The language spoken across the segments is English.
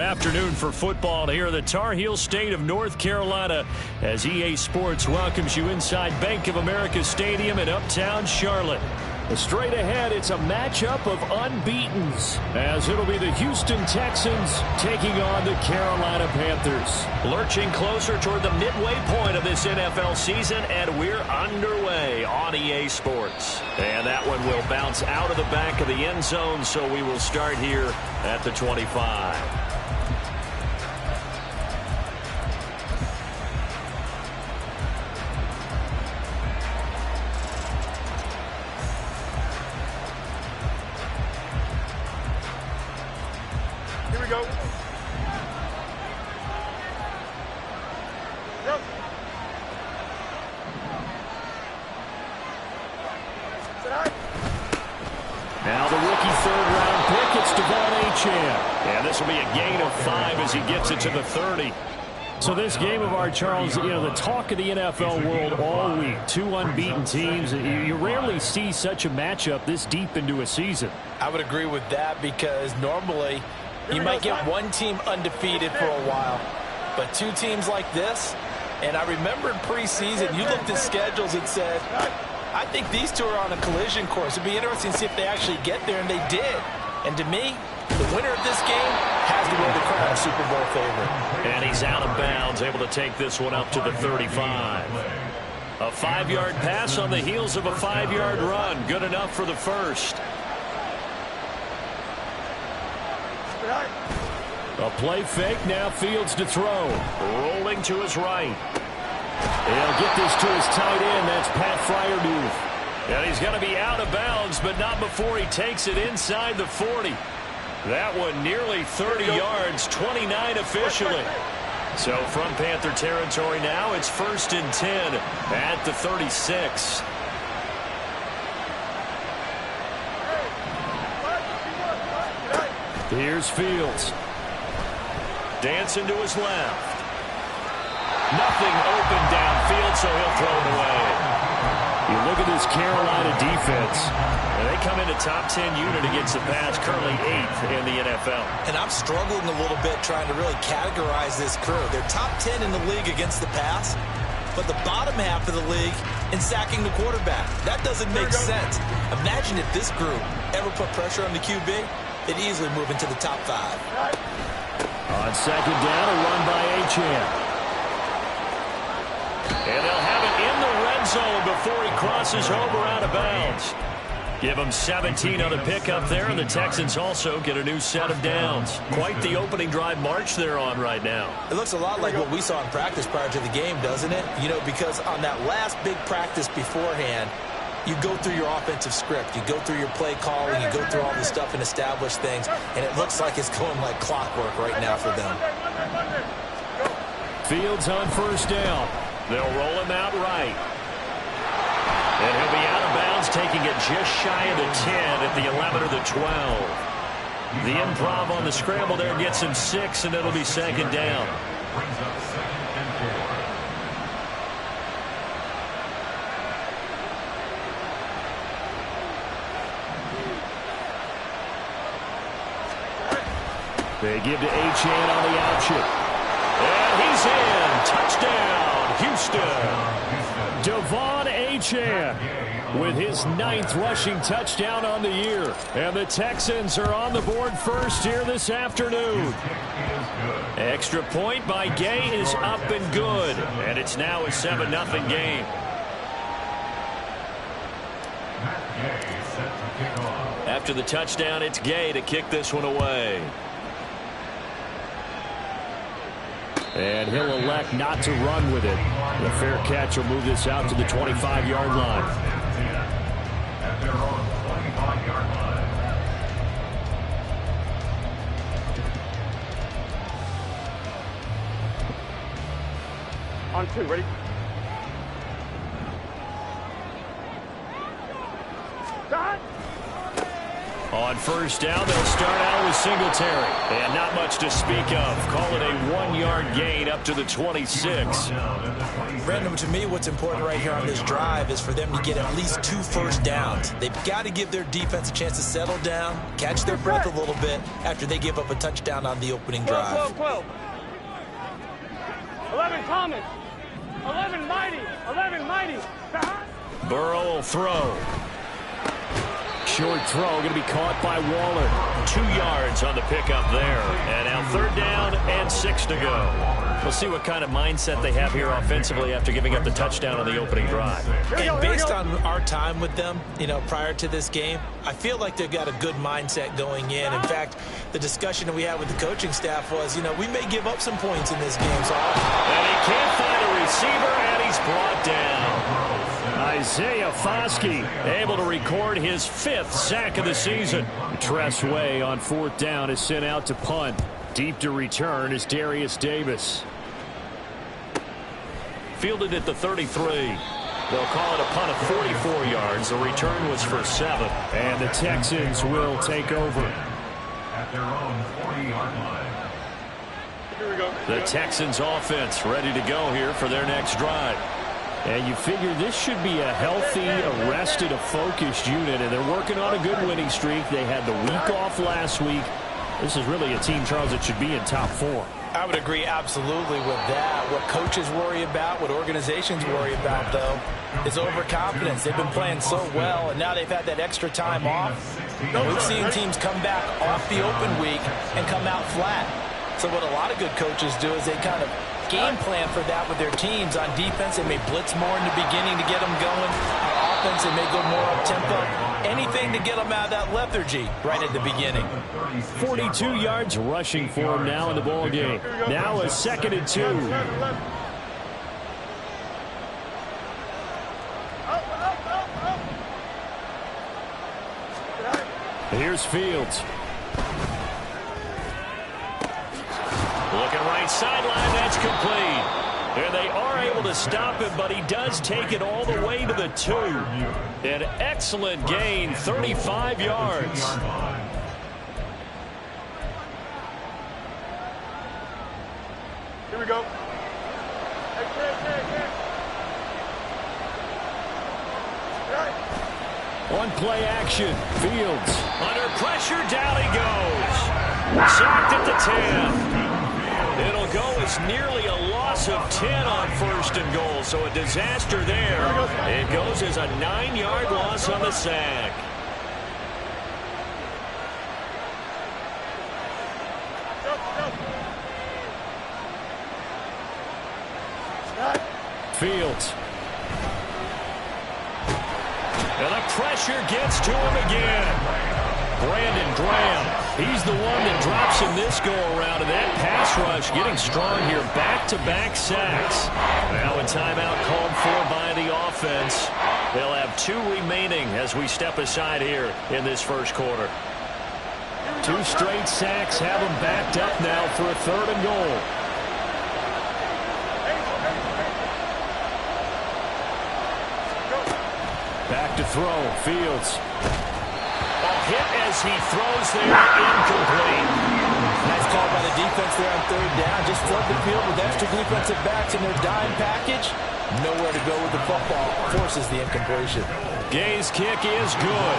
Afternoon for football here in the Tar Heel state of North Carolina as EA Sports welcomes you inside Bank of America Stadium in uptown Charlotte. Straight ahead, it's a matchup of unbeatens as it'll be the Houston Texans taking on the Carolina Panthers. Lurching closer toward the midway point of this NFL season, and we're underway on EA Sports. And that one will bounce out of the back of the end zone, so we will start here at the 25. Now the rookie third-round pick, it's De'Von Achane. And this will be a gain of 5 as he gets it to the 30. So this game of our, Charles, the talk of the NFL world all week. Two unbeaten teams. You rarely see such a matchup this deep into a season. I would agree with that because normally you might get one team undefeated for a while. But two teams like this, and I remember in preseason, you looked at schedules and said, I think these two are on a collision course. It'd be interesting to see if they actually get there, and they did. And to me, the winner of this game has to wear the crown Super Bowl favorite. And he's out of bounds, able to take this one up to the 35. A 5-yard pass on the heels of a 5-yard run. Good enough for the first. A play fake, now Fields to throw. Rolling to his right. He'll get this to his tight end. That's Pat Freiermuth. And he's going to be out of bounds, but not before he takes it inside the 40. That one nearly 30 yards, 29 officially. So from Panther territory now, it's 1st and 10 at the 36. Here's Fields. Dancing to his left. Nothing open downfield, so he'll throw it away. You look at this Carolina defense, and they come into top 10 unit against the pass, currently 8th in the NFL. And I'm struggling a little bit trying to really categorize this crew. They're top 10 in the league against the pass, but the bottom half of the league in sacking the quarterback. That doesn't make sense. Imagine if this group ever put pressure on the QB, they'd easily move into the top 5. On second down, a run by Achane. And they'll have it in the red zone before he crosses over out of bounds. Give them 17 on the pickup there, and the Texans also get a new set of downs. Quite the opening drive march they're on right now. It looks a lot like what we saw in practice prior to the game, doesn't it? Because on that last big practice beforehand, you go through your offensive script. You go through your play calling. You go through all the stuff and establish things. And it looks like it's going like clockwork right now for them. Fields on first down. They'll roll him out right. And he'll be out of bounds, taking it just shy of the 10 at the 11 or the 12. The improv on the scramble there gets him 6, and it'll be second down. They give to Achane on the option. And he's in. Touchdown, Houston. De'Von Achane with his 9th rushing touchdown on the year. And the Texans are on the board first here this afternoon. Extra point by Gay is up and good. And it's now a 7-0 game. After the touchdown, it's Gay to kick this one away. And he'll elect not to run with it. The fair catch will move this out to the 25-yard line. On 2, ready? On first down, they'll start out with Singletary. And not much to speak of. Call it a 1-yard gain up to the 26. Brandon, to me, what's important right here on this drive is for them to get at least 2 first downs. They've got to give their defense a chance to settle down, catch their breath a little bit after they give up a touchdown on the opening drive. 12. 11 Thomas. 11 Mighty. 11 Mighty. Burrow will throw. Short throw going to be caught by Waller. 2 yards on the pickup there. And now 3rd down and 6 to go. We'll see what kind of mindset they have here offensively after giving up the touchdown on the opening drive. And based on our time with them, prior to this game, I feel like they've got a good mindset going in. In fact, the discussion that we had with the coaching staff was, we may give up some points in this game. So and he can't find a receiver, and he's brought down. Isaiah Foskey able to record his 5th sack of the season. Tress Way on 4th down is sent out to punt. Deep to return is Darius Davis. Fielded at the 33. They'll call it a punt of 44 yards. The return was for 7. And the Texans will take over. At their own 40-yard line. Here we go. The Texans offense ready to go here for their next drive. And you figure this should be a healthy, arrested, a focused unit. And they're working on a good winning streak. They had the week off last week. This is really a team, Charles, that should be in top 4. I would agree absolutely with that. What coaches worry about, what organizations worry about, though, is overconfidence. They've been playing so well, and now they've had that extra time off. We've seen teams come back off the open week and come out flat. So what a lot of good coaches do is they kind of game plan for that with their teams. On defense, they may blitz more in the beginning to get them going. On offense, they may go more up-tempo. Anything to get them out of that lethargy right at the beginning. 42 yards rushing for him now in the ball game. Now a 2nd and 2. Here's Fields. Looking right sideline, that's complete. And they are able to stop him, but he does take it all the way to the 2. An excellent gain, 35 yards. Here we go. On play action, Fields. Under pressure, down he goes. Sacked at the 10. It'll go as nearly a loss of 10 on 1st and goal, so a disaster there. It goes as a 9-yard loss on the sack. Fields. And the pressure gets to him again. Brandon Graham, he's the one that drops him this go-around, and that pass rush getting strong here, back-to-back sacks. Now a timeout called for by the offense. They'll have 2 remaining as we step aside here in this first quarter. 2 straight sacks have them backed up now for a 3rd and goal. Back to throw, Fields. Hit as he throws there, incomplete. Nice call by the defense there on 3rd down. Just flood the field with extra defensive backs in their dime package. Nowhere to go with the football. Forces the incompletion. Gay's kick is good.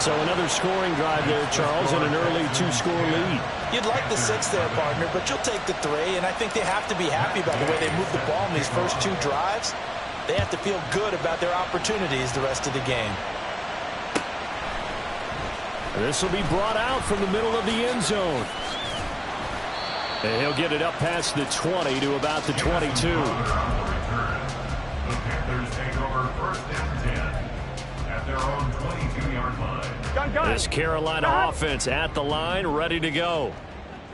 So another scoring drive there, Charles, and an early 2-score lead. You'd like the 6 there, partner, but you'll take the 3, and I think they have to be happy about the way they moved the ball in these first 2 drives. They have to feel good about their opportunities the rest of the game. This will be brought out from the middle of the end zone. And he'll get it up past the 20 to about the 22. The Panthers take over 1st and 10 at their own 22-yard line. This Carolina offense at the line, ready to go.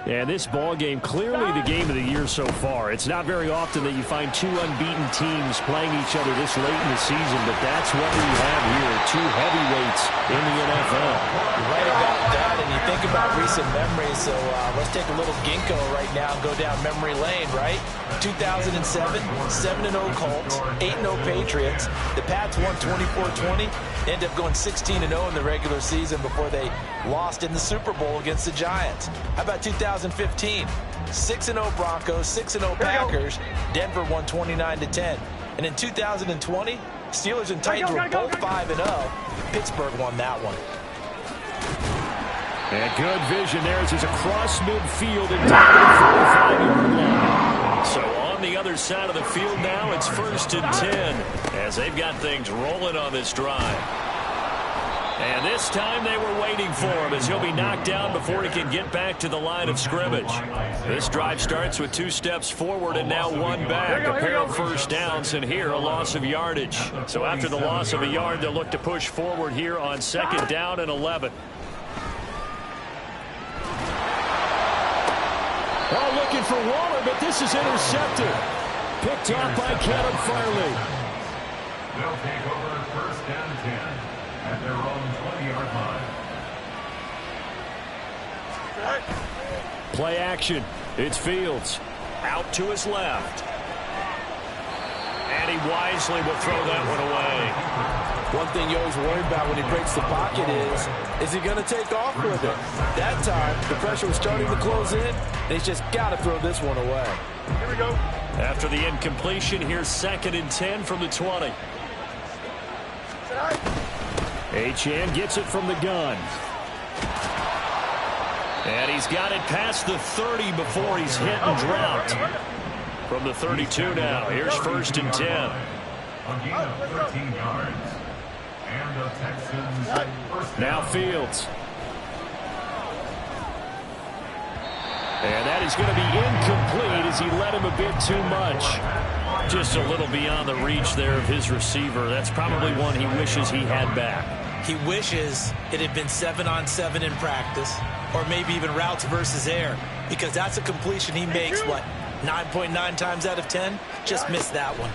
And this ball game, clearly the game of the year so far. It's not very often that you find 2 unbeaten teams playing each other this late in the season, but that's what we have here, 2 heavyweights in the NFL. You're right about that, and you think about recent memories, so let's take a little ginkgo right now and go down memory lane, right? 2007, 7-0 Colts, 8-0 Patriots. The Pats won 24-20. They ended up going 16-0 in the regular season before they lost in the Super Bowl against the Giants. How about 2015? 6-0 Broncos, 6-0 Packers. Denver won 29-10. And in 2020, Steelers and Titans were both 5-0. Pittsburgh won that one. And good vision there as he's across midfield and down to the 45-yard line. So on the other side of the field now, it's 1st and 10 as they've got things rolling on this drive. And this time they were waiting for him as he'll be knocked down before he can get back to the line of scrimmage. This drive starts with 2 steps forward and now 1 back. A pair of first downs and here a loss of yardage. So after the loss of a yard, they'll look to push forward here on 2nd down and 11. Oh, looking for Waller, but this is intercepted. Picked off by Caleb Farley. They'll take over 1st and 10 at their own 20-yard line. Play action. It's Fields. Out to his left. And he wisely will throw that one away. One thing you always worry about when he breaks the pocket is he going to take off with it? That time, the pressure was starting to close in, and he's just got to throw this one away. Here we go. After the incompletion, here's 2nd and 10 from the 20. Achane gets it from the gun. And he's got it past the 30 before he's hit and dropped. From the 32 now, here's 1st and 10. A gain of 13 yards. And the Texans first Now down. Fields. And that is going to be incomplete as he led him a bit too much. Just a little beyond the reach there of his receiver. That's probably one he wishes he had back. He wishes it had been 7-on-7 in practice, or maybe even routes versus air, because that's a completion he makes, what, 9.9 times out of 10? Just missed that one.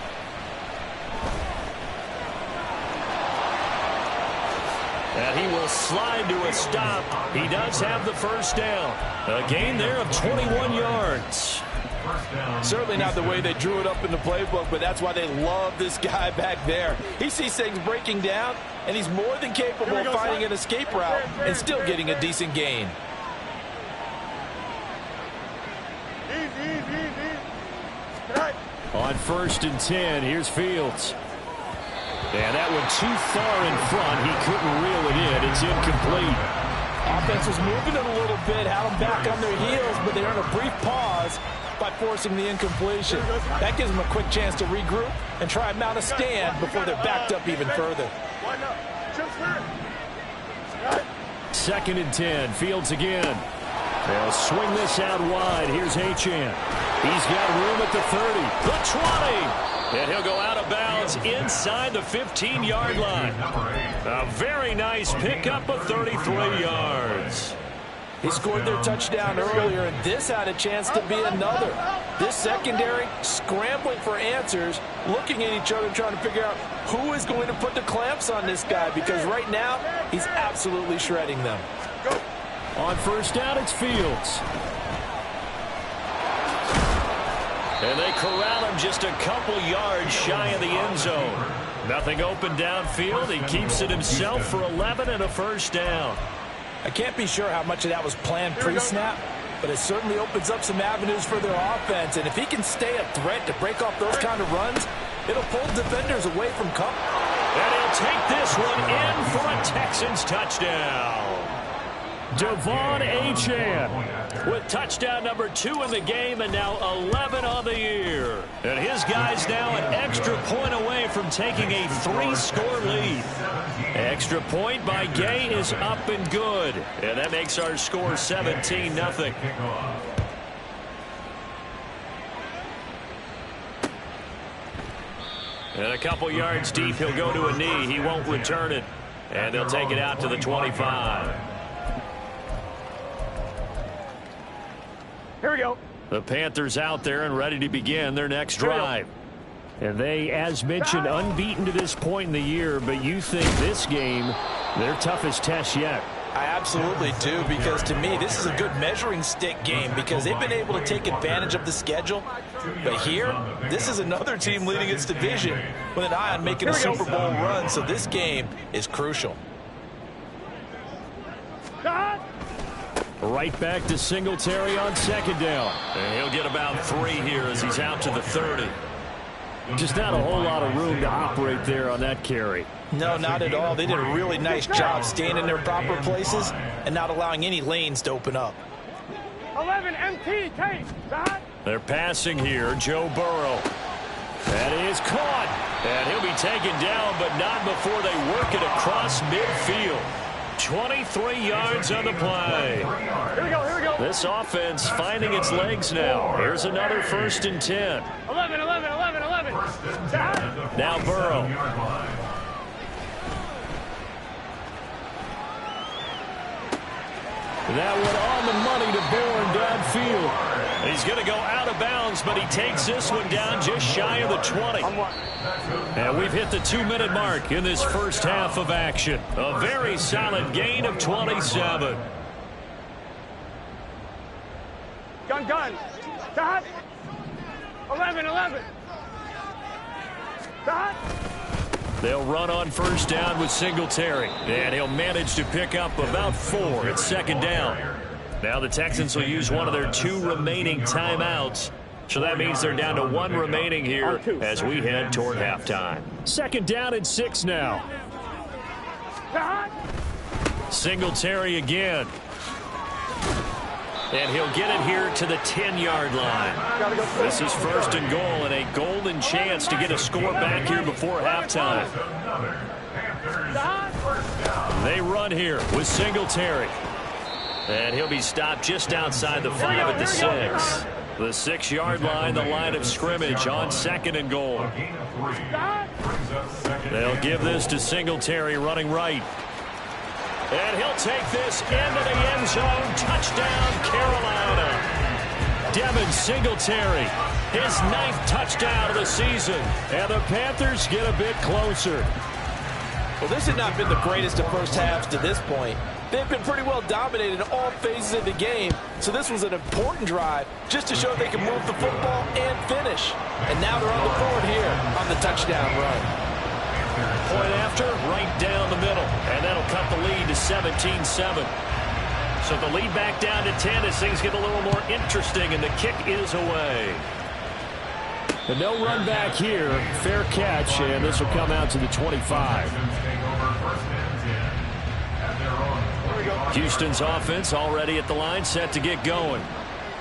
And he will slide to a stop. He does have the first down. A gain there of 21 yards. Certainly not the way they drew it up in the playbook, but that's why they love this guy back there. He sees things breaking down, and he's more than capable of finding an escape route and still getting a decent gain. On 1st and 10, here's Fields. And that one too far in front. He couldn't reel it in. It's incomplete. Offense was moving it a little bit, had them back on their heels, but they earned a brief pause by forcing the incompletion. That gives them a quick chance to regroup and try and mount a stand before they're backed up even further. 2nd and 10. Fields again. They'll swing this out wide. Here's Achane. He's got room at the 30. The 20. And he'll go out of bounds inside the 15-yard line. A very nice pickup of 33 yards. He scored their touchdown earlier, and this had a chance to be another. This secondary scrambling for answers, looking at each other, trying to figure out who is going to put the clamps on this guy, because right now he's absolutely shredding them. On 1st down, it's Fields. And they corral him just a couple yards shy of the end zone. Nothing open downfield. He keeps it himself for 11 and a first down. I can't be sure how much of that was planned pre-snap, but it certainly opens up some avenues for their offense. And if he can stay a threat to break off those kind of runs, it'll pull defenders away from cover. And he'll take this one in for a Texans touchdown. Devon Achane with touchdown number 2 in the game and now 11 on the year. And his guy's now an extra point away from taking a 3-score lead. Extra point by Gay is up and good. And that makes our score 17-0. And a couple yards deep, he'll go to a knee. He won't return it. And they'll take it out to the 25. Here we go. The Panthers out there and ready to begin their next drive. And they, as mentioned, unbeaten to this point in the year, but you think this game, their toughest test yet. I absolutely do, because to me, this is a good measuring stick game because they've been able to take advantage of the schedule. But here, this is another team leading its division with an eye on making a Super Bowl run, so this game is crucial. Right back to Singletary on second down. And he'll get about 3 here as he's out to the 30. Just not a whole lot of room to operate there on that carry. No, not at all. They did a really nice job staying in their proper places and not allowing any lanes to open up. 11 MT, take. They're passing here. Joe Burrow. That is caught. And he'll be taken down, but not before they work it across midfield. 23 yards on the play. Here we go. This offense finding its legs now. Here's another 1st and 10. 11. Now Burrow. That one on the money to Bourne downfield. He's going to go out of bounds, but he takes this one down just shy of the 20. And we've hit the 2-minute mark in this first half of action. A very solid gain of 27. Gun. Stop. 11. Stop. They'll run on 1st down with Singletary. And he'll manage to pick up about 4 at 2nd down. Now the Texans will use one of their 2 remaining timeouts. So that means they're down to 1 remaining here as we head toward halftime. 2nd down and 6 now. Singletary again. And he'll get it here to the 10-yard line. This is 1st and goal and a golden chance to get a score back here before halftime. They run here with Singletary. And he'll be stopped just outside the 5 at the 6. The 6-yard line, the line of scrimmage on 2nd and goal. They'll give this to Singletary running right. And he'll take this into the end zone. Touchdown, Carolina. Devin Singletary, his 9th touchdown of the season. And the Panthers get a bit closer. Well, this has not been the greatest of first halves to this point. They've been pretty well dominated in all phases of the game. So this was an important drive just to show they can move the football and finish. And now they're on the board here on the touchdown run. Point after, right down the middle. And that'll cut the lead to 17-7. So the lead back down to 10 as things get a little more interesting, and the kick is away. But no run back here. Fair catch, and this will come out to the 25. Houston's offense already at the line, set to get going.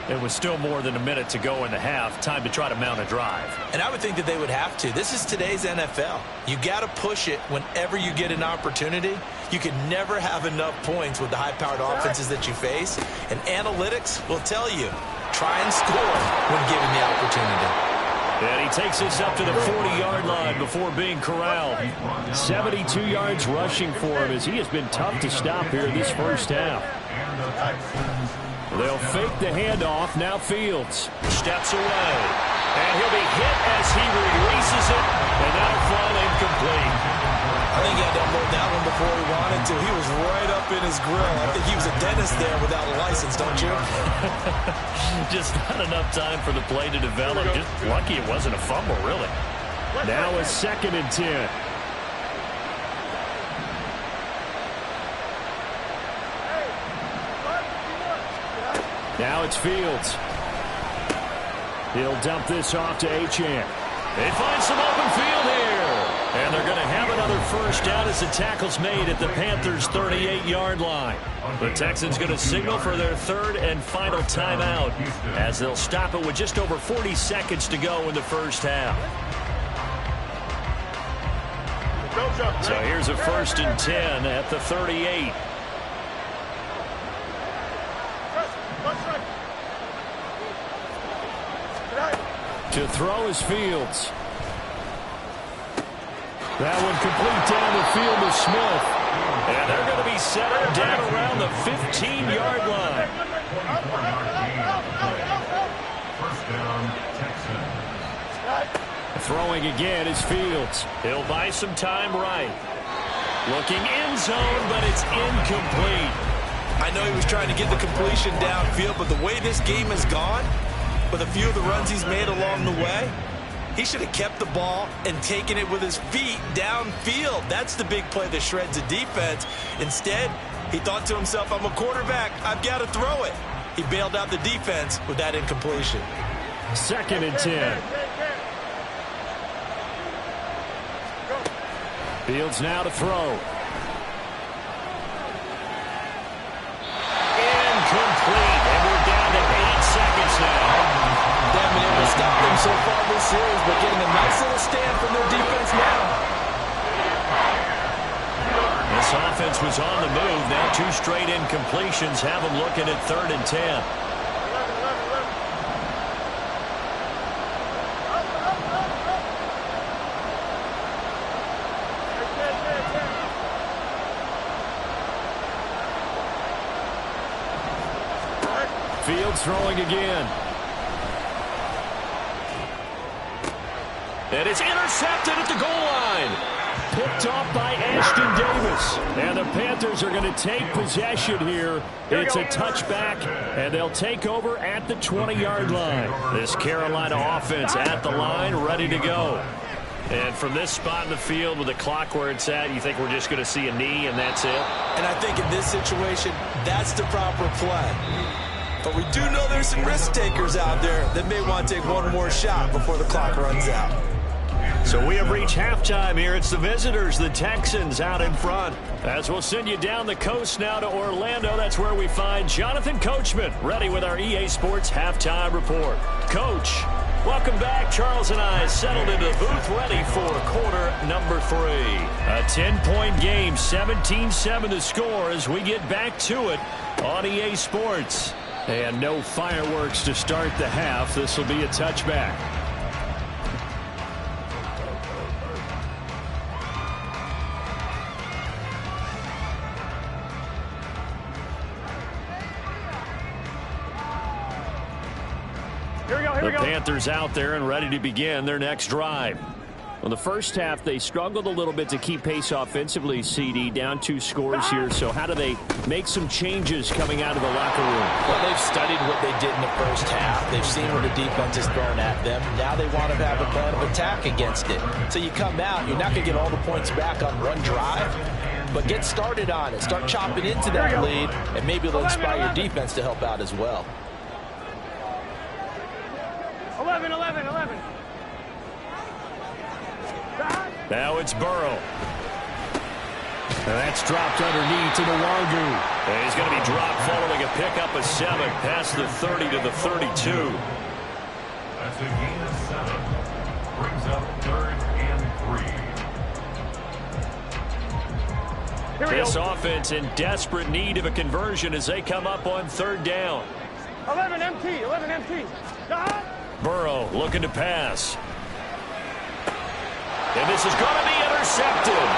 It was still more than a minute to go in the half. Time to try to mount a drive. And I would think that they would have to. This is today's NFL. You got to push it whenever you get an opportunity. You can never have enough points with the high-powered offenses that you face. And analytics will tell you, try and score when given the opportunity. And he takes this up to the 40-yard line before being corralled. 72 yards rushing for him as he has been tough to stop here this first half. They'll fake the handoff. Now Fields steps away. And he'll be hit as he releases it. And that'll fall incomplete. I think he had to unload that one before he wanted to. He was right up in his grill. I think he was a dentist there without a license, don't you? Just not enough time for the play to develop. Just lucky it wasn't a fumble, really. Now a 2nd and 10. Now it's Fields. He'll dump this off to Achane. They find some open field here. And they're going to have another first down as the tackle's made at the Panthers' 38-yard line. The Texans going to signal for their 3rd and final timeout as they'll stop it with just over 40 seconds to go in the first half. So here's a 1st and 10 at the 38. To throw is Fields. That one complete down the field to Smith. And they're going to be centered down around the 15-yard line. Throwing again is Fields. He'll buy some time right. Looking end zone, but it's incomplete. I know he was trying to get the completion downfield, but the way this game has gone, with a few of the runs he's made along the way, he should have kept the ball and taken it with his feet downfield. That's the big play that shreds the defense. Instead, he thought to himself, I'm a quarterback, I've got to throw it. He bailed out the defense with that incompletion. 2nd and 10. Fields now to throw. Incomplete, and we're down to 8 seconds now. They haven't been able to stop them so far this series, but getting a nice little stand from their defense now. This offense was on the move. Now 2 straight incompletions have them looking at 3rd and 10. Fields throwing again. And it's intercepted at the goal line. Picked off by Ashton Davis. And the Panthers are going to take possession here. It's a touchback, and they'll take over at the 20-yard line. This Carolina offense at the line, ready to go. And from this spot in the field with the clock where it's at, you think we're just going to see a knee and that's it? And I think in this situation, that's the proper play. But we do know there's some risk takers out there that may want to take one more shot before the clock runs out. So we have reached halftime here. It's the visitors, the Texans, out in front. As we'll send you down the coast now to Orlando. That's where we find Jonathan Coachman, ready with our EA Sports Halftime Report. Coach, welcome back. Charles and I settled into the booth, ready for quarter number 3. A 10-point game, 17-7 the score as we get back to it on EA Sports. And no fireworks to start the half. This will be a touchback. The Panthers out there and ready to begin their next drive. Well, the first half, they struggled a little bit to keep pace offensively, CD, down 2 scores here. So how do they make some changes coming out of the locker room? Well, they've studied what they did in the first half. They've seen what the defense has thrown at them. Now they want to have a plan of attack against it. So you come out, you're not going to get all the points back on one drive, but get started on it. Start chopping into that lead, and maybe it'll inspire your defense to help out as well. 11. Now it's Burrow. And that's dropped underneath to Nwangu. And he's going to be dropped following a pickup of 7 past the 30 to the 32. That's a gain of 7. Brings up 3rd and 3. This offense in desperate need of a conversion as they come up on 3rd down. 11 empty. Burrow looking to pass. And this is going to be intercepted.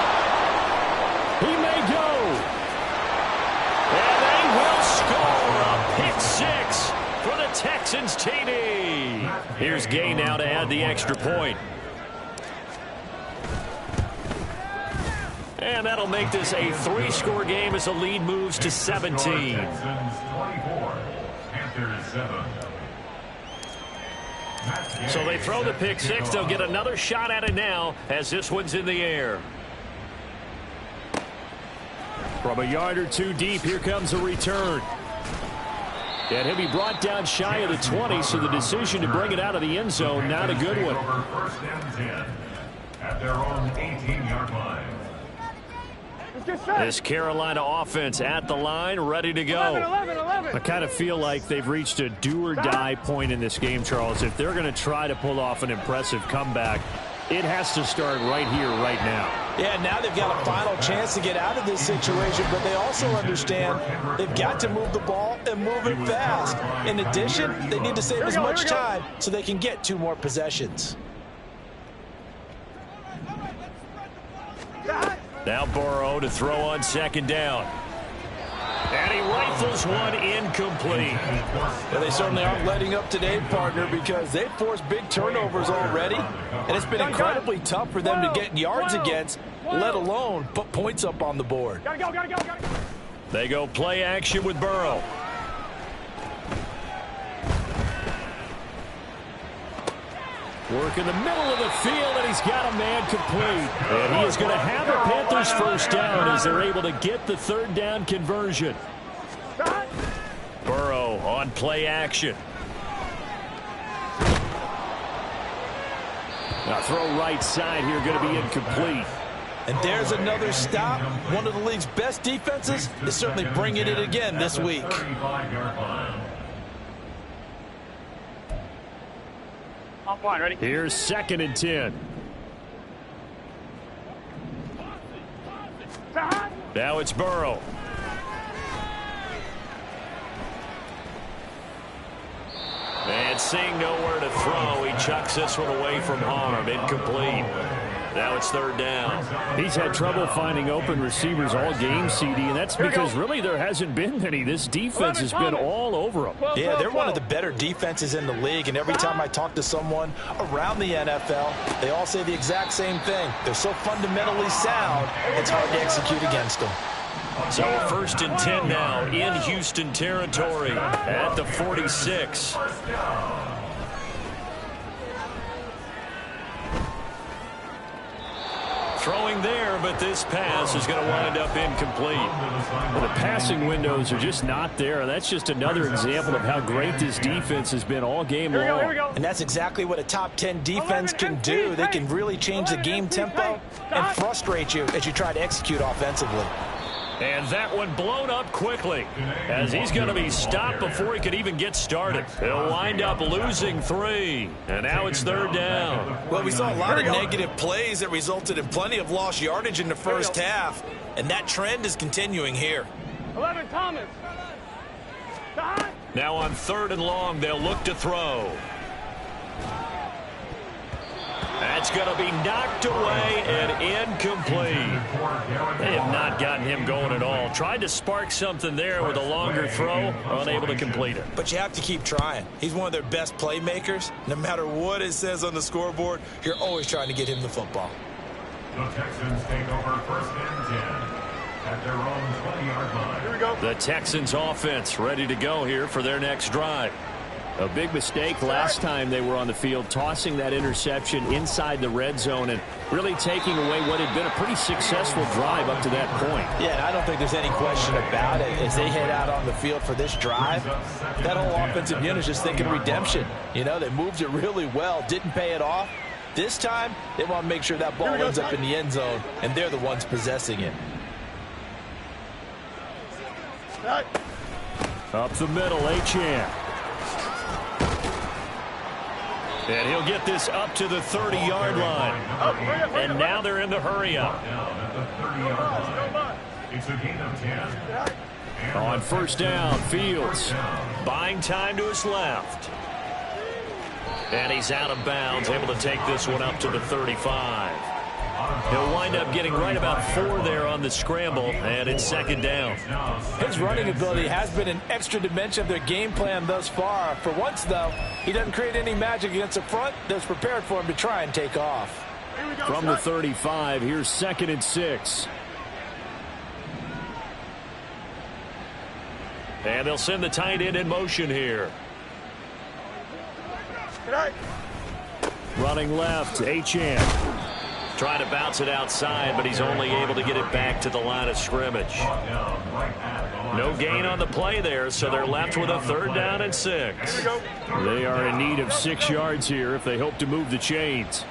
He may go. And they will score a pick 6 for the Texans TD. Here's Gay now to add the extra point. And that'll make this a 3-score game as the lead moves to 17. Texans 24, Panthers 7. So they throw the pick 6. They'll get another shot at it now as this one's in the air. From a yard or 2 deep, here comes a return. And he'll be brought down shy of the 20, so the decision to bring it out of the end zone, not a good one. 1st and 10 at their own 18-yard line. This Carolina offense at the line, ready to go. 11. I kind of feel like they've reached a do-or-die point in this game, Charles. If they're going to try to pull off an impressive comeback, it has to start right here, right now. Yeah, now they've got a final chance to get out of this situation, but they also understand they've got to move the ball and move it fast. In addition, they need to save as much time so they can get 2 more possessions. Now Burrow to throw on 2nd down. And he rifles one incomplete. Well, they certainly aren't letting up today, partner, because they've forced big turnovers already, and it's been incredibly tough for them to get yards against let alone put points up on the board. Gotta go, gotta go, gotta go. They go play action with Burrow. Work in the middle of the field, and he's got a man complete. And he is going to have the Panthers first down as they're able to get the third down conversion. Burrow on play action. Now throw right side here, going to be incomplete. And there's another stop. One of the league's best defenses is certainly bringing it again this week. 35-yard line. Offline, ready? Here's 2nd and 10. Now it's Burrow. And seeing nowhere to throw, he chucks this one away from harm. Incomplete. Now it's 3rd down. He's had trouble finding open receivers all game, CD, and that's because really there hasn't been many. This defense has been all over them. Yeah, they're one of the better defenses in the league, and every time I talk to someone around the NFL, they all say the exact same thing. They're so fundamentally sound, it's hard to execute against them. So 1st and 10 now in Houston territory at the 46. Throwing there, but this pass is going to wind up incomplete. Well, the passing windows are just not there. That's just another example of how great this defense has been all game long. Here we go. And that's exactly what a top 10 defense can do. They can really change the game tempo and frustrate you as you try to execute offensively. And that one blown up quickly as he's going to be stopped before he could even get started. He'll wind up losing 3. And now it's 3rd down. Well, we saw a lot of negative plays that resulted in plenty of lost yardage in the first half. And that trend is continuing here. 11, Thomas. Now on 3rd and long, they'll look to throw. That's going to be knocked away and incomplete. They have not gotten him going at all. Tried to spark something there with a longer throw, unable to complete it. But you have to keep trying. He's one of their best playmakers. No matter what it says on the scoreboard, you're always trying to get him the football. The Texans take over 1st and 10 at their own 20-yard line. Here we go. The Texans offense ready to go here for their next drive. A big mistake last time they were on the field, tossing that interception inside the red zone and really taking away what had been a pretty successful drive up to that point. Yeah, and I don't think there's any question about it. As they head out on the field for this drive, that whole offensive unit is just thinking redemption. You know, they moved it really well, didn't pay it off. This time, they want to make sure that ball ends up in the end zone, and they're the ones possessing it. Up the middle, Achane. And he'll get this up to the 30-yard line. And now they're in the hurry-up. It's a gain of 10. On 1st down, Fields buying time to his left. And he's out of bounds, able to take this one up to the 35. He'll wind up getting right about 4 there on the scramble, and it's 2nd down. His running ability has been an extra dimension of their game plan thus far. For once, though, he doesn't create any magic against the front that's prepared for him to try and take off. From the 35, here's 2nd and 6. And they'll send the tight end in motion here. Running left, Achane. Trying to bounce it outside, but he's only able to get it back to the line of scrimmage. No gain on the play there, so they're left with a 3rd down and 6. They are in need of 6 yards here if they hope to move the chains.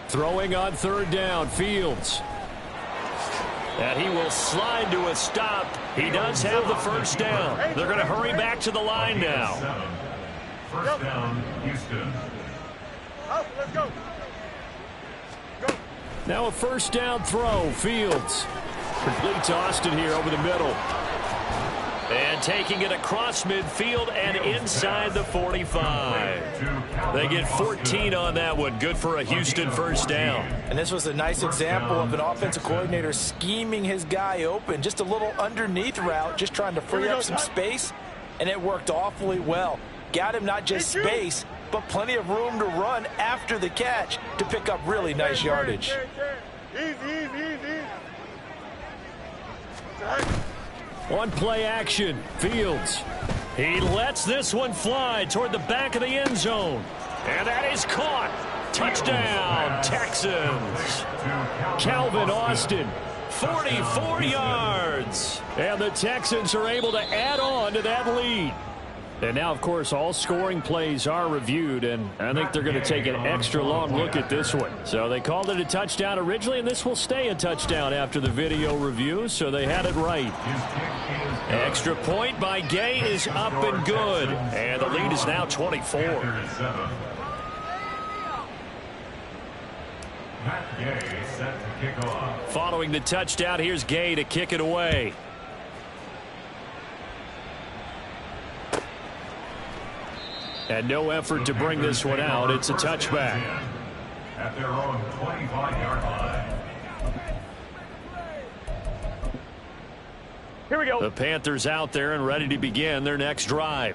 Throwing on 3rd down, Fields. And he will slide to a stop. He does have the first down. They're going to hurry back to the line now. 1st down, Houston. Let's go. Now a 1st down throw, Fields. Complete to Austin here over the middle. And taking it across midfield and inside the 45. They get 14 on that one. Good for a Houston 1st down. And this was a nice example of an offensive coordinator scheming his guy open. Just a little underneath route, just trying to free up some space. And it worked awfully well. Got him not just space, but plenty of room to run after the catch to pick up really nice yardage. Easy. On play action, Fields. He lets this one fly toward the back of the end zone. And that is caught. Touchdown, Texans. Calvin Austin, 44 yards. And the Texans are able to add on to that lead. And now, of course, all scoring plays are reviewed, and I think they're going to take an extra long look at this one. So they called it a touchdown originally, and this will stay a touchdown after the video review, so they had it right. Extra point by Gay is up and good, and the lead is now 24. Matt Gay set to kick off. Following the touchdown, here's Gay to kick it away. And no effort to bring this one out. It's a touchback. At their own 25-yard line. Here we go. The Panthers out there and ready to begin their next drive.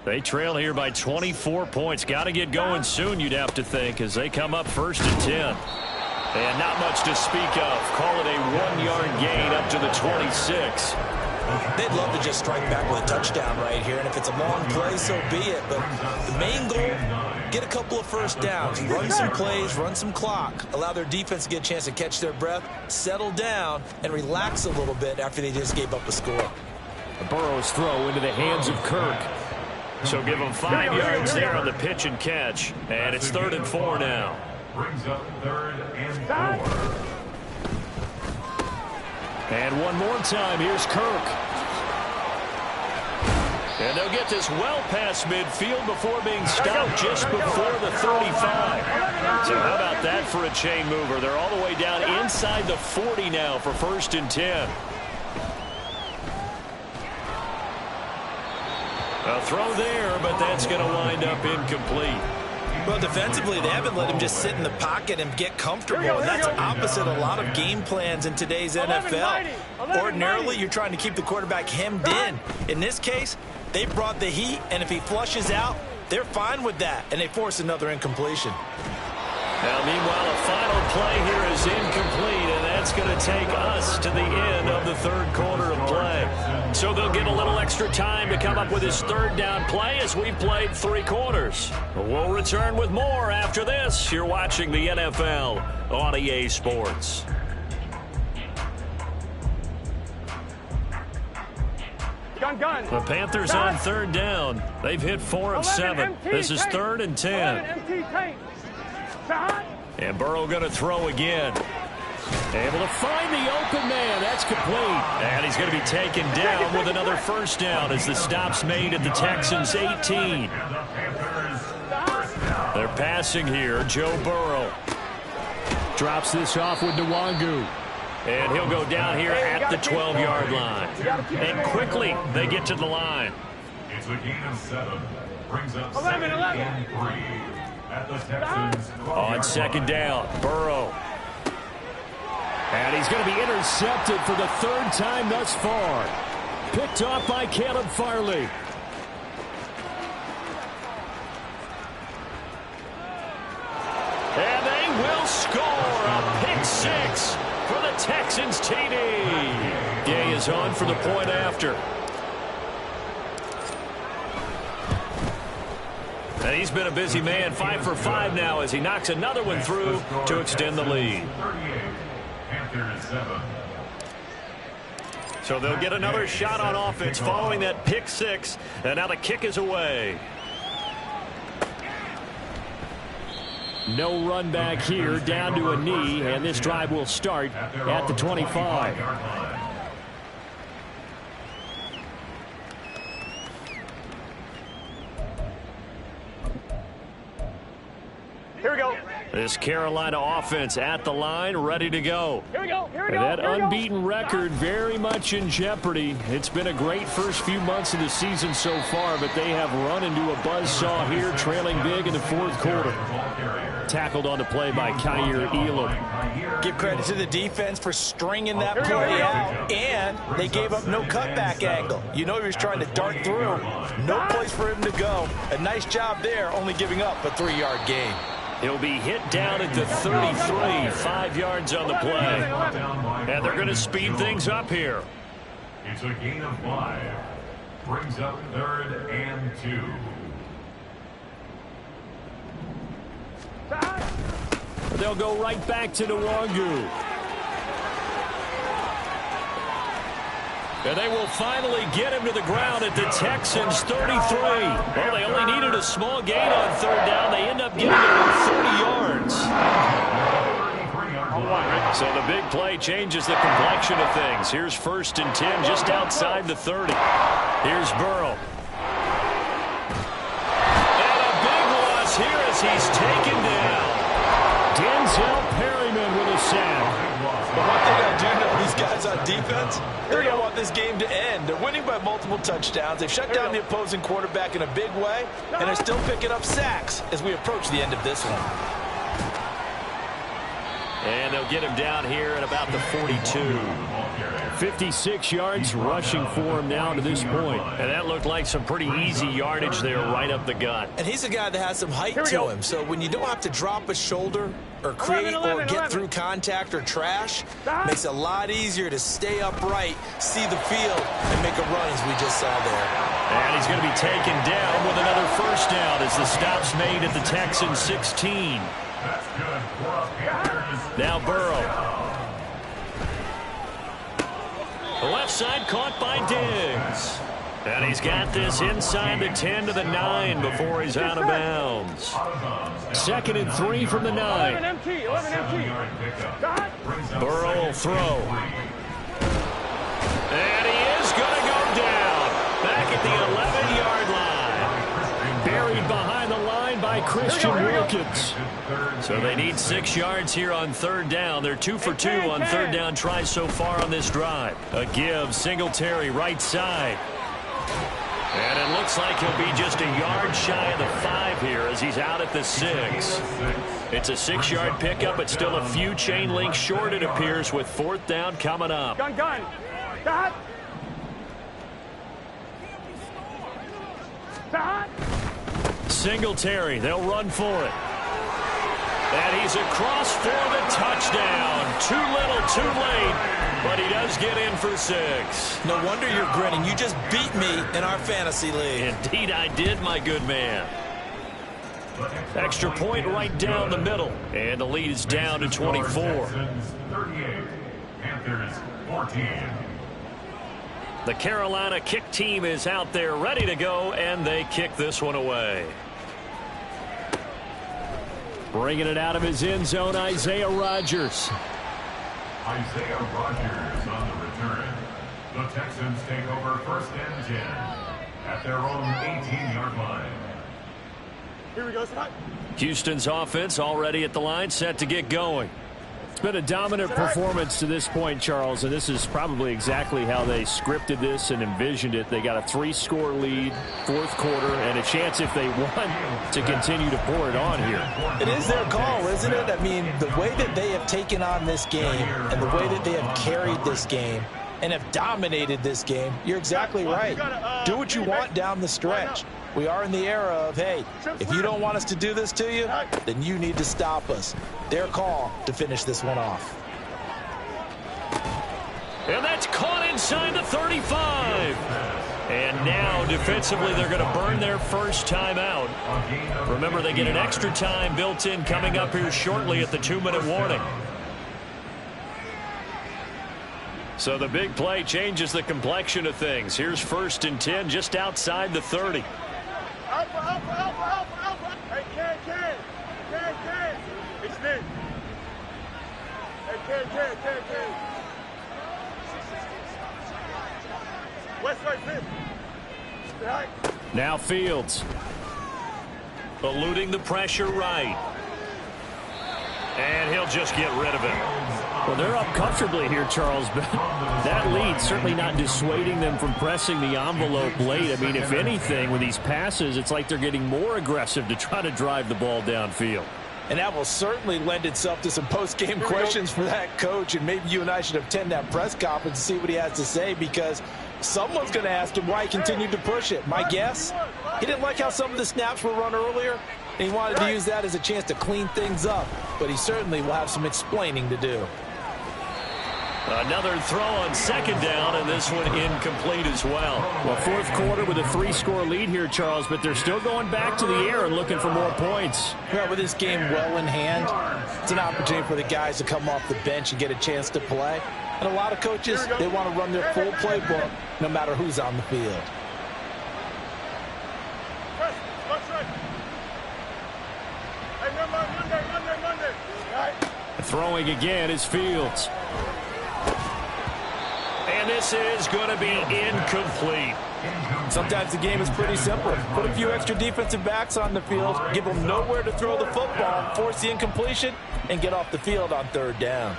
They trail here by 24 points. Got to get going soon, you'd have to think, as they come up 1st and 10. And not much to speak of. Call it a 1-yard gain up to the 26. They'd love to just strike back with a touchdown right here, and if it's a long play, so be it. But the main goal, get a couple of first downs, run some plays, run some clock, allow their defense to get a chance to catch their breath, settle down, and relax a little bit after they just gave up a score. Burrow's throw into the hands of Kirk. So give them 5 yards there on the pitch and catch. And it's 3rd and 4 now. Brings up 3rd and 4. And one more time, here's Kirk. And they'll get this well past midfield before being stopped just before the 35. So how about that for a chain mover? They're all the way down inside the 40 now for 1st and 10. A throw there, but that's going to wind up incomplete. Well, defensively, they haven't let him just sit in the pocket and get comfortable. And that's opposite a lot of game plans in today's NFL. Ordinarily, you're trying to keep the quarterback hemmed in. In this case, they brought the heat, and if he flushes out, they're fine with that, and they force another incompletion. Now, meanwhile, a final play here is incomplete, and that's going to take us to the end of the 3rd quarter of play. So they'll get a little extra time to come up with his 3rd down play as we've played 3 quarters. We'll return with more after this. You're watching the NFL on EA Sports. Gun. The Panthers on 3rd down. They've hit 4 of 7. This is 3rd and 10. And Burrow going to throw again. Able to find the open man. That's complete. And he's going to be taken down with another 1st down as the stop's made at the Texans' 18. They're passing here. Joe Burrow drops this off with Nwangu. And he'll go down here at the 12-yard line. And quickly they get to the line. It's a gain of 7. Brings up 2nd and 3. At the Texans' 12-yard On 2nd line. down, Burrow. And he's going to be intercepted for the 3rd time thus far. Picked off by Caleb Farley. And they will score a pick 6 for the Texans TD. Gay is on for the point after. And he's been a busy man, 5 for 5 now as he knocks another one through to extend the lead. 38. Panthers 7. So they'll get another shot on offense following that pick 6. And now the kick is away. No run back here, down to a knee, and this drive will start at the 25. Here we go. This Carolina offense at the line, ready to go. Here we go. Here we go. That Here we go. unbeaten record very much in jeopardy. It's been a great first few months of the season so far, but they have run into a buzzsaw here, trailing big in the fourth quarter. Tackled on the play by Kaiir Elam. Give credit to the defense for stringing that play out, and they gave up no cutback angle. You know he was trying to dart through. No place for him to go. A nice job there, only giving up a 3-yard gain. He'll be hit down at the 33, 5 yards on the play. And they're going to speed things up here. It's a gain of 5. Brings up 3rd and 2. They'll go right back to Nwangu. And they will finally get him to the ground at the Texans' 33. Well, they only needed a small gain on 3rd down. They end up getting it 30 yards. So the big play changes the complexion of things. Here's 1st and 10 just outside the 30. Here's Burrow. And a big loss here as he's taken down. Denzel Perryman with a sack. But one thing I do know, these guys on defense, they don't want this game to end. They're winning by multiple touchdowns. They've shut down the opposing quarterback in a big way, and they're still picking up sacks as we approach the end of this one. And they'll get him down here at about the 42. 56 yards rushing for him now to this point. And that looked like some pretty easy yardage there right up the gut. And he's a guy that has some height to him. So when you don't have to drop a shoulder or create or get through contact or trash, makes it a lot easier to stay upright, see the field, and make a run as we just saw there. And he's going to be taken down with another 1st down as the stop's made at the Texans' 16. Now Burrow. The left side caught by Diggs. And he's got this inside the 10 to the 9 before he's out of bounds. 2nd and 3 from the 9. 11 MT. Burrow will throw. And he is going to go down. Back at the 11-yard line. Buried behind the line by Christian Wilkins. So they need 6 yards here on 3rd down. They're 2 for 2 on 3rd down tries so far on this drive. A give, Singletary right side. And it looks like he'll be just a yard shy of the 5 here as he's out at the 6. It's a 6-yard pickup, but still a few chain links short, it appears, with 4th down coming up. Gun. Dot. Singletary, they'll run for it. And he's across for the touchdown. Too little, too late, but he does get in for 6. No wonder you're grinning. You just beat me in our fantasy league. Indeed I did, my good man. Extra point right down the middle. And the lead is down to 24. 38, Panthers 14. The Carolina kick team is out there ready to go, and they kick this one away. Bringing it out of his end zone, Isaiah Rodgers. Isaiah Rodgers on the return. The Texans take over 1st and 10 at their own 18-yard line. Here we go, Scott. Houston's offense already at the line, set to get going. It's been a dominant performance to this point, Charles, and this is probably exactly how they scripted this and envisioned it. They got a 3-score lead, 4th quarter, and a chance if they want to continue to pour it on here. It is their call, isn't it? I mean, the way that they have taken on this game and the way that they have carried this game and have dominated this game, you're exactly right. Do what you want down the stretch. We are in the era of, hey, if you don't want us to do this to you, then you need to stop us. Their call to finish this one off. And that's caught inside the 35. And now, defensively, they're going to burn their first time out. Remember, they get an extra time built in coming up here shortly at the 2-minute warning. So the big play changes the complexion of things. Here's 1st and 10 just outside the 30. Alpha. Hey, Ken. It's Nick. Hey, Ken. West right, 5th. Now Fields. Eluding the pressure right. And he'll just get rid of it. Well, they're up comfortably here, Charles, but that lead certainly not dissuading them from pressing the envelope late. I mean, if anything, with these passes, it's like they're getting more aggressive to try to drive the ball downfield. And that will certainly lend itself to some post-game questions for that coach. And maybe you and I should attend that press conference and see what he has to say, because someone's going to ask him why he continued to push it. My guess, he didn't like how some of the snaps were run earlier, and he wanted to use that as a chance to clean things up. But he certainly will have some explaining to do. Another throw on second down, and this one incomplete as well. Well, fourth quarter with a 3-score lead here, Charles, but they're still going back to the air and looking for more points. Well, with this game well in hand, it's an opportunity for the guys to come off the bench and get a chance to play. And a lot of coaches, they want to run their full playbook no matter who's on the field. Throwing again is Fields. And this is going to be incomplete. Sometimes the game is pretty simple. Put a few extra defensive backs on the field, give them nowhere to throw the football, force the incompletion, and get off the field on third down.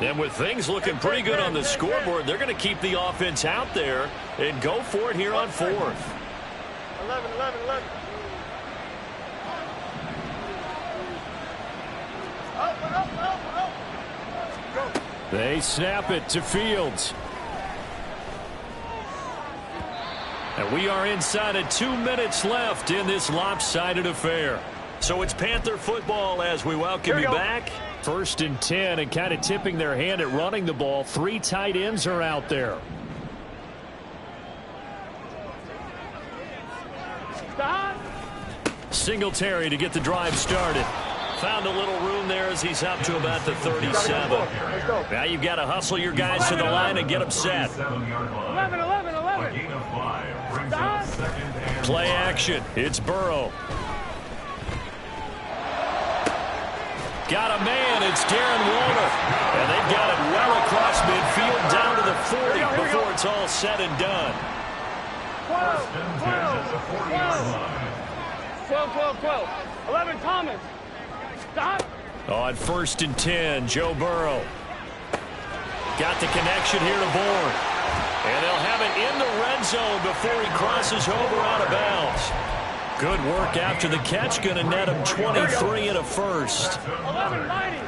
And with things looking pretty good on the scoreboard, they're going to keep the offense out there and go for it here on fourth. 11. They snap it to Fields. And we are inside of 2 minutes left in this lopsided affair. So it's Panther football as we welcome you back. 1st and 10, and kind of tipping their hand at running the ball. 3 tight ends are out there. Singletary to get the drive started. Found a little room there as he's up to about the 37. Now you've got to hustle your guys to the line and get them set. 11. Play action. It's Burrow. Got a man. It's Darren Waller. And they've got it well across midfield down to the 40 before it's all said and done. 12. 11, Thomas. Stop. On 1st and 10, Joe Burrow. Got the connection here to Bourne. And they'll have it in the red zone before he crosses over out of bounds. Good work after the catch. Going to net him 23 and a first. 11 mighty.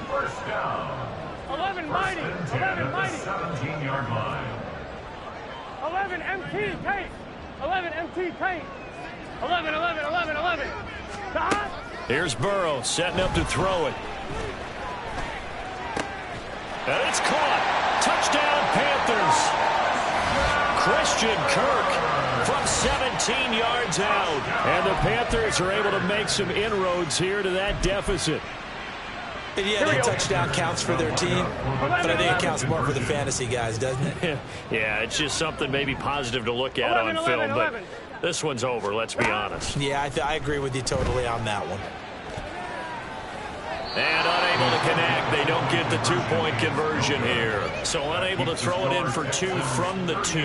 First down. 11 mighty. 17-yard line. 11 MT paint. 11 MT paint. 11. Stop. Here's Burrow setting up to throw it. And it's caught. Touchdown, Panthers. Christian Kirk from 17 yards out. And the Panthers are able to make some inroads here to that deficit. And yeah, that touchdown counts for their team, but I think it counts more for the fantasy guys, doesn't it? Yeah, it's just something maybe positive to look at on film, but this one's over, let's be honest. Yeah, I agree with you totally on that one. And unable to connect. They don't get the 2-point conversion here. So unable to throw it in for 2 from the 2.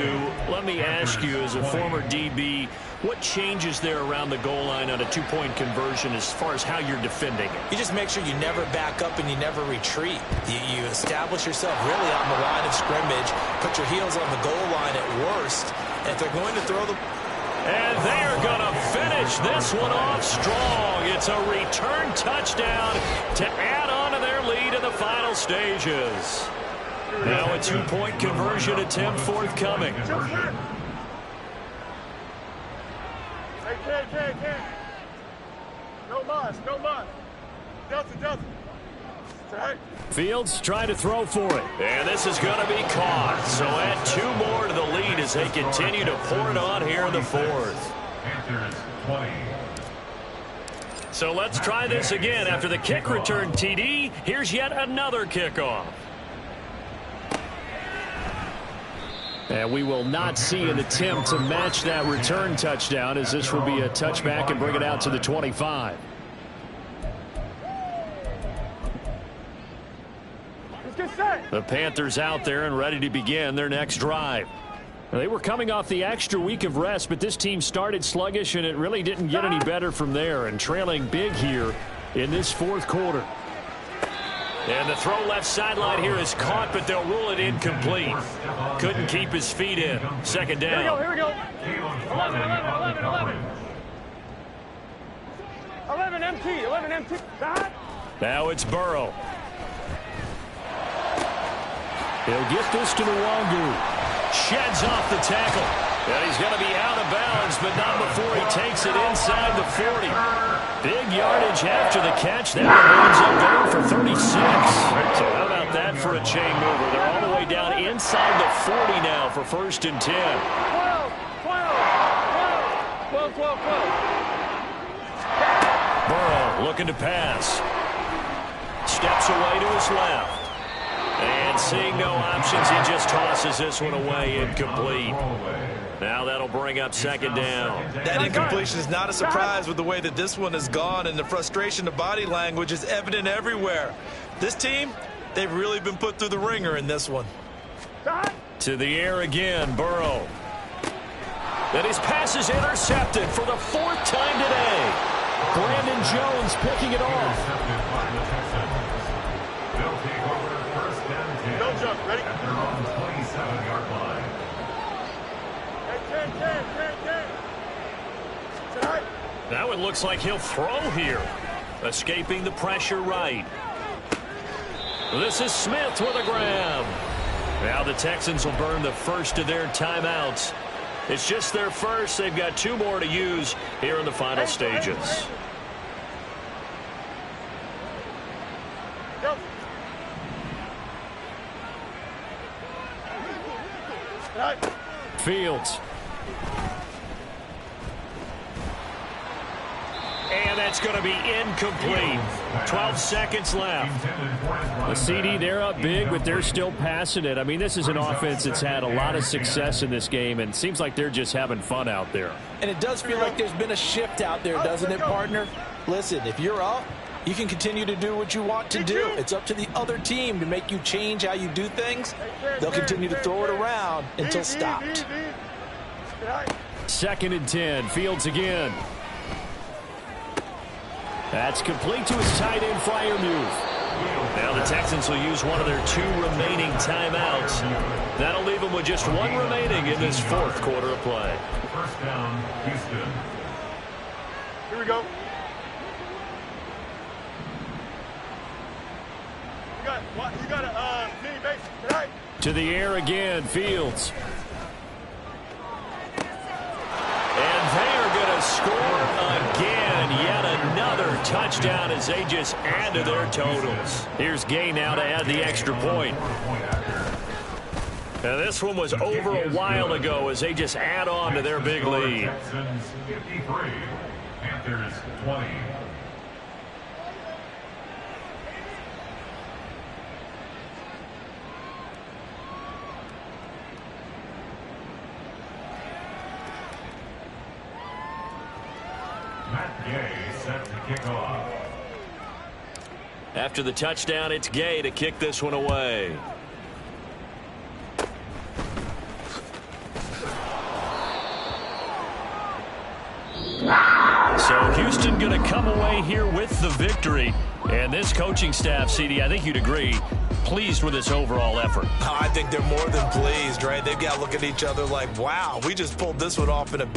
Let me ask you, as a former DB, what changes there around the goal line on a 2-point conversion as far as how you're defending it? You just make sure you never back up and you never retreat. You establish yourself really on the line of scrimmage, put your heels on the goal line at worst. And if they're going to throw the... And they are going to finish this one off strong. It's a return touchdown to add on to their lead in the final stages. Now a 2-point conversion attempt forthcoming. Hey. No muss. Delta. Right. Fields trying to throw for it. And this is going to be caught. So add 2 more to the lead as they continue to pour it on here in the 4th. Panthers 20. So let's try this again. After the kick return TD, here's yet another kickoff. And we will not see an attempt to match that return touchdown, as this will be a touchback and bring it out to the 25. Let's get set. The Panthers out there and ready to begin their next drive. They were coming off the extra week of rest, but this team started sluggish, and it really didn't get any better from there, and trailing big here in this fourth quarter. And the throw left sideline here is caught, but they'll rule it incomplete. Couldn't keep his feet in. Second down. Here we go. 11 MT. Now it's Burrow. He'll get this to Nwangu. Sheds off the tackle. And he's going to be out of bounds, but not before he takes it inside the 40. Big yardage after the catch. That one ends up going for 36. So how about that for a chain mover? They're all the way down inside the 40 now for 1st and 10. 12. Burrow looking to pass. Steps away to his left. And seeing no options, he just tosses this one away incomplete. Now that'll bring up second down. That incompletion is not a surprise with the way that this one has gone, and the frustration of body language is evident everywhere. This team, they've really been put through the ringer in this one. To the air again, Burrow. And his pass is intercepted for the 4th time today. Brandon Jones picking it off. Ready? At their own 27-yard line. 10. That one looks like he'll throw here. Escaping the pressure right. This is Smith with a grab. Now the Texans will burn the first of their timeouts. It's just their first. They've got 2 more to use here in the final stages. Go. Fields. And that's going to be incomplete. 12 seconds left. The CD, they're up big, but they're still passing it. I mean, this is an offense that's had a lot of success in this game, and it seems like they're just having fun out there. And it does feel like there's been a shift out there, doesn't it, partner? Listen, if you're up, you can continue to do what you want to do. It's up to the other team to make you change how you do things. They'll continue to throw it around until stopped. 2nd and 10. Fields again. That's complete to his tight end Freiermuth. Now the Texans will use one of their 2 remaining timeouts. That'll leave them with just 1 remaining in this 4th quarter of play. First down, Houston. Here we go. You got a mini base tonight. To the air again, Fields. And they are going to score again. Yet another touchdown as they just add to their totals. Here's Gay now to add the extra point. Now this one was over a while ago as they just add on to their big lead. Texans 53, Panthers 20. Matt Gay set to kick off. After the touchdown, it's Gay to kick this one away. So Houston going to come away here with the victory. And this coaching staff, CD, I think you'd agree, pleased with this overall effort. I think they're more than pleased, right? They've got to look at each other like, wow, we just pulled this one off in a big